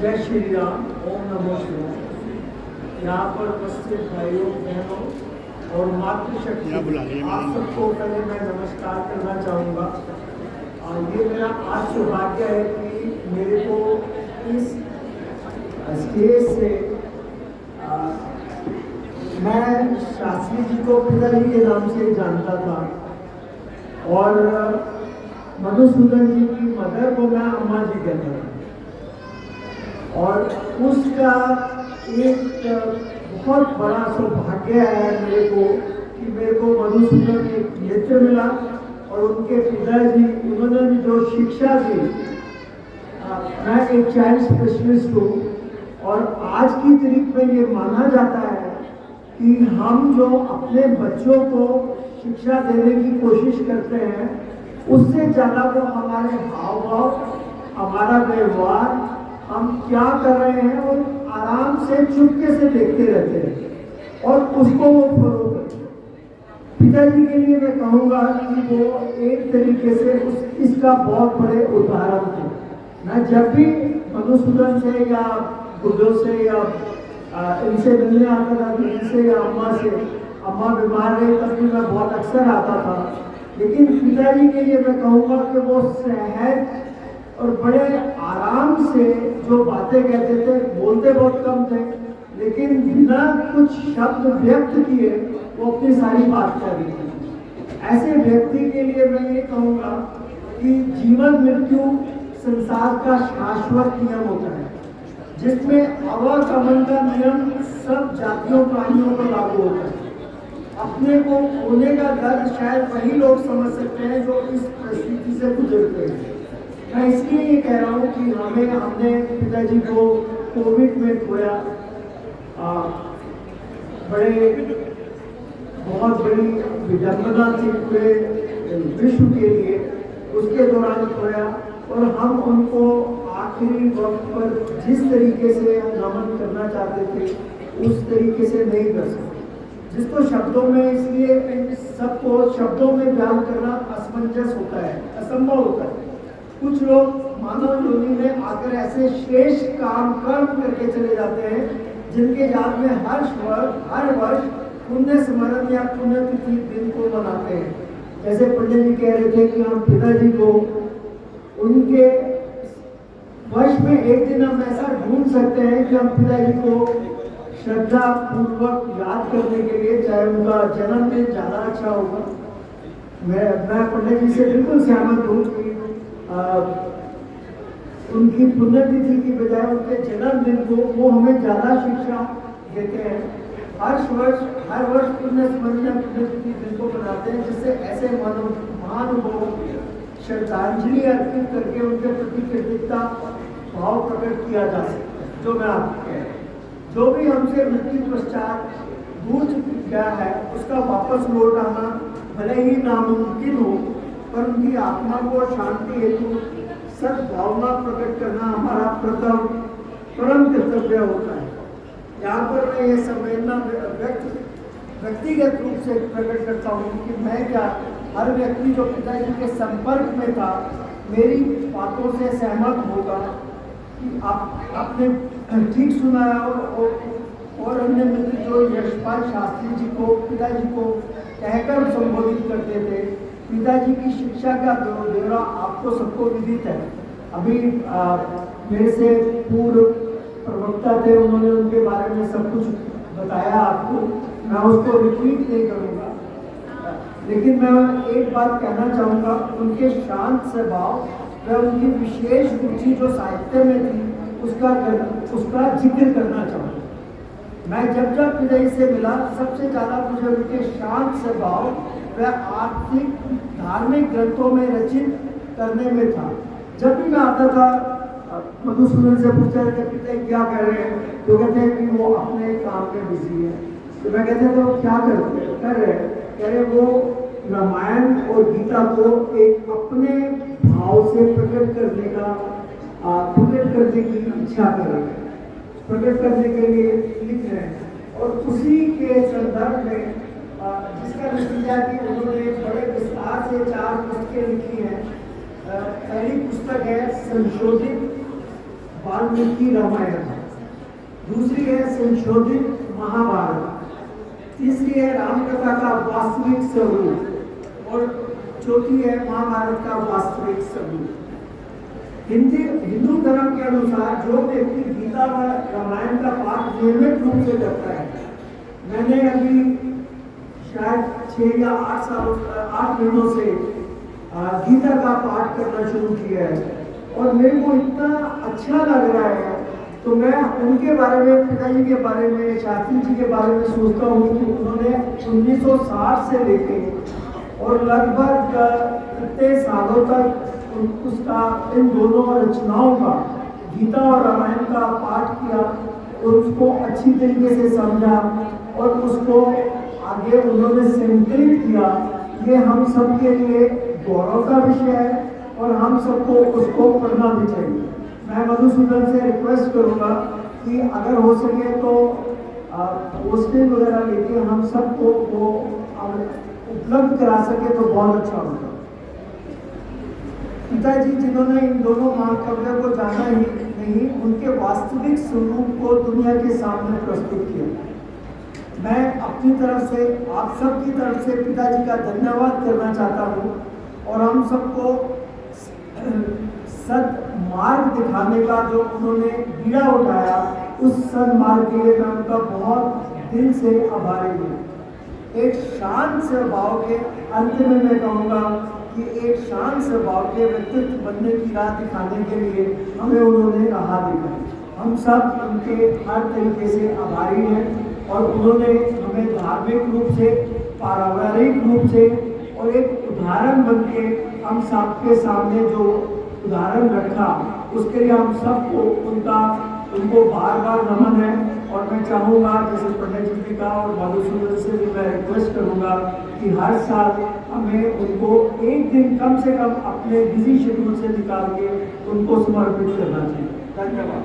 जय श्री राम। ओम नमो शिवाय। यहाँ पर उपस्थित भाइयों बहनों और मातृशक्ति आप सबको पहले मैं नमस्कार करना चाहूँगा। ये मेरा आज सौभाग्य है कि मेरे को इस स्टेज से मैं शास्त्री जी को पिताजी के नाम से जानता था और मधुसूदन जी की मदर को मैं अम्मा जी कहता था और उसका एक बहुत बड़ा सौभाग्य है मेरे को कि मेरे को मधुसूदन एक मित्र मिला और उनके पिताजी उन्होंने जो शिक्षा दी। मैं एक चाइल्ड स्पेशलिस्ट हूँ और आज की तारीख में ये माना जाता है कि हम जो अपने बच्चों को शिक्षा देने की कोशिश करते हैं उससे ज़्यादा वो हमारे हाव भाव, हमारा व्यवहार, हम क्या कर रहे हैं वो आराम से चुपके से देखते रहते हैं और उसको वो फॉलो करते हैं। पिताजी के लिए मैं कहूँगा कि वो एक तरीके से इसका बहुत बड़े उदाहरण थे। मैं जब भी मधुसूदन से या बुद्धों से या इनसे मिलने आता था, इनसे या अम्मा से, अम्मा बीमार रही तब भी मैं बहुत अक्सर आता था। लेकिन पिताजी के लिए मैं कहूँगा कि वो सहज और बड़े आराम से जो बातें कहते थे, बोलते बहुत कम थे लेकिन बिना कुछ शब्द व्यक्त किए वो अपनी सारी बात कर रही थी। ऐसे व्यक्ति के लिए मैं ये कहूँगा कि जीवन मृत्यु संसार का शाश्वत नियम होता है जिसमें आवागमन का नियम सब जातियों प्राणियों पर लागू होता है। अपने को खोने का दर्द शायद वही लोग समझ सकते हैं जो इस परिस्थिति से गुजरते हैं। मैं इसलिए ये कह रहा हूँ कि हमने पिताजी को कोविड में खोया, बहुत बड़ी विडंबना थी पूरे विश्व के लिए, उसके दौरान खोया और हम उनको आखिरी वक्त पर जिस तरीके से नमन करना चाहते थे उस तरीके से नहीं कर सकते, जिसको शब्दों में, इसलिए सबको शब्दों में बयान करना असमंजस होता है, असंभव होता है। कुछ लोग मानव योनि में आकर ऐसे श्रेष्ठ कर्म करके चले जाते हैं जिनके याद में हर वर्ष पुण्य स्मरण या पुण्यतिथि दिन को मनाते हैं। जैसे पंडित जी कह रहे थे कि हम पिताजी को उनके वर्ष में एक दिन हम ऐसा ढूंढ सकते हैं कि हम पिताजी को श्रद्धा पूर्वक याद करने के लिए, चाहे उनका जन्मदिन ज़्यादा अच्छा होगा। मैं पंडित जी से बिल्कुल सहमत हूँ कि उनकी पुण्यतिथि की बजाय उनके जन्मदिन को वो हमें ज़्यादा शिक्षा देते हैं। हर वर्ष पुण्य स्मरण पुण्यतिथि दिन को बनाते हैं जिससे ऐसे महानुभावों को श्रद्धांजलि अर्पित करके उनके प्रति कृतज्ञता भाव प्रकट किया जा सकता है। जो मैं आपको कह रहा हूँ, जो भी हमसे मृत्यु पश्चात दूर गया है उसका वापस लौट आना भले ही नामुमकिन हो पर उनकी आत्मा को शांति हेतु सद्भावना प्रकट करना हमारा परम कर्तव्य होता है। यहाँ पर मैं ये संवेदना व्यक्तिगत रूप से प्रकट करता हूँ कि मैं क्या, हर व्यक्ति जो पिताजी के संपर्क में था मेरी बातों से सहमत होगा कि आपने ठीक सुना है। और अन्य मित्र जो यशपाल शास्त्री जी को पिताजी को कहकर संबोधित करते थे, पिताजी की शिक्षा का ब्यौरा आपको सबको विदित है। अभी मेरे से पूर्व प्रवक्ता थे, उन्होंने उनके बारे में सब कुछ बताया आपको, मैं उसको रिपीट नहीं करूँगा। लेकिन मैं एक बात कहना चाहूँगा, उनके शांत स्वभाव व उनकी विशेष रुचि जो साहित्य में थी उसका जिक्र करना चाहूँगा। मैं जब पिताजी से मिला सबसे ज़्यादा मुझे उनके शांत स्वभाव व आर्थिक धार्मिक ग्रंथों में रचित करने में था। जब भी मैं आता था मधुसूदन से पूछा था पिताजी क्या कर रहे हैं, तो कहते हैं कि वो अपने काम में बिजी है। तो मैं कहते थे वो क्या कर रहे हैं, कह रहे वो रामायण और गीता को एक अपने भाव से प्रकट करने की इच्छा कर रहे हैं, प्रकट करने के लिए लिख रहे हैं। और उसी के संदर्भ में जिसका नतीजा कि उन्होंने बड़े विस्तार से 4 पुस्तकें लिखी हैं। पहली पुस्तक है संशोधित वाल्मीकि रामायण, दूसरी है संशोधित महाभारत, तीसरी है रामकथा का वास्तविक स्वरूप और चौथी है महाभारत का वास्तविक स्वरूप। हिंदू धर्म के अनुसार जो व्यक्ति गीता व रामायण का पाठ नियमित रूप से करता है, मैंने अभी शायद 6 या 8 महीनों से गीता का पाठ करना शुरू किया है और मेरे को इतना अच्छा लग रहा है, तो मैं उनके बारे में, पिताजी के बारे में, शास्त्री जी के बारे में सोचता हूँ कि उन्होंने 1960 से लेके और लगभग कितने सालों तक उसका इन दोनों रचनाओं का, गीता और रामायण का पाठ किया और उसको अच्छी तरीके से समझा और उसको आगे उन्होंने संकलित किया। ये हम सब के लिए गौरव का विषय है और हम सबको उसको पढ़ना भी चाहिए। मैं मधुसूदन से रिक्वेस्ट करूँगा कि अगर हो सके तो पोस्टिंग वगैरह लेके हम सबको वो उपलब्ध करा सके तो बहुत अच्छा होगा। पिताजी जिन्होंने इन दोनों महाकाव्यों को जाना ही नहीं, उनके वास्तविक स्वरूप को दुनिया के सामने प्रस्तुत किया। मैं अपनी तरफ से, आप सबकी तरफ से पिताजी का धन्यवाद करना चाहता हूँ और हम सबको सत मार्ग दिखाने का जो उन्होंने बीड़ा उठाया, उस सत मार्ग के लिए मैं उनका बहुत दिल से आभारी हूँ। एक शांत स्वभाव के अंत में मैं कहूँगा कि एक शांत स्वभाव के व्यक्तित्व बनने की राह दिखाने के लिए हमें उन्होंने राह दिखाई। हम सब उनके हर तरीके से आभारी हैं और उन्होंने हमें धार्मिक रूप से, पारिवारिक रूप से और एक उदाहरण बन के हम सबके सामने जो उदाहरण रखा, उसके लिए हम सबको उनको बार बार नमन है। और मैं चाहूँगा, जैसे पंडित जी ने कहा और मधुसूदन से भी मैं रिक्वेस्ट करूँगा कि हर साल हमें उनको एक दिन कम से कम अपने बिजी शेड्यूल से निकाल के उनको समर्पित करना चाहिए। धन्यवाद।